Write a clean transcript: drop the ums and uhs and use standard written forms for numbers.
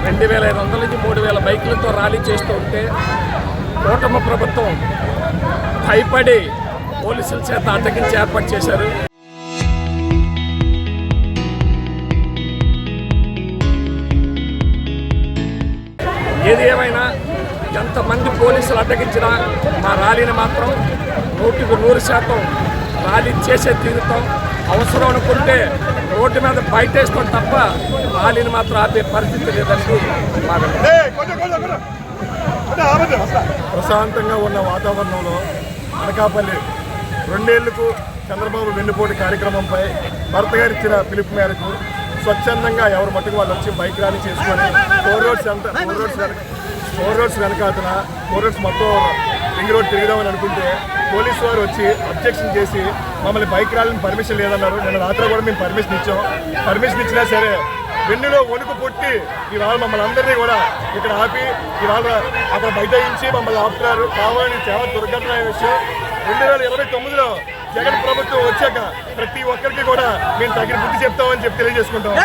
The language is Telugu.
2500 నుంచి 3000 బైకులతో ర్యాలీ చేస్తూ ఉంటే కూటమి ప్రభుత్వం భయపడి పోలీసుల చేత అడ్డగించి ఏర్పాటు చేశారు. ఏది ఏమైనా ఎంతమంది పోలీసులు అడ్డగించినా మా ర్యాలీని మాత్రం 100% ర్యాలీ చేసే తీరుతాం. అవసరం అనుకుంటే రోడ్డు మీద బయటేస్తాం తప్ప ర్యాలీని మాత్రం ఆపే పరిస్థితి లేదండి. ప్రశాంతంగా ఉన్న వాతావరణంలో అనకాపల్లి 2 ఏళ్లకు చంద్రబాబు వెన్నుపోటు కార్యక్రమంపై భర్త గారు ఇచ్చిన పిలుపు మేరకు స్వచ్ఛందంగా ఎవరు మట్టుకు వాళ్ళు వచ్చి బైక్ ర్యాలీ చేసుకొని 4 రోడ్స్ వెనకాతల 4 రోడ్స్ మొత్తం రింగ్ రోడ్ తిరుగుదామని అనుకుంటే పోలీసు వారు వచ్చి అబ్జెక్షన్ చేసి మమ్మల్ని బైక్ ర్యాలీని పర్మిషన్ లేదన్నారు. నేను రాత్రి కూడా మేము పర్మిషన్ ఇచ్చాం. పర్మిషన్ ఇచ్చినా సరే వెన్నులో వణుకు పుట్టి ఇవాళ మమ్మల్ని అందరినీ కూడా ఇక్కడ ఆపి ఇవాళ అక్కడ బైఠాయించి మమ్మల్ని ఆపుతున్నారు. కావాలని చాలా దుర్ఘటన విషయం. 2029లో జగన్ ప్రభుత్వం వచ్చాక ప్రతి ఒక్కరికి కూడా మేము తగిన బుద్ధి చెప్తామని చెప్పి తెలియజేసుకుంటాం.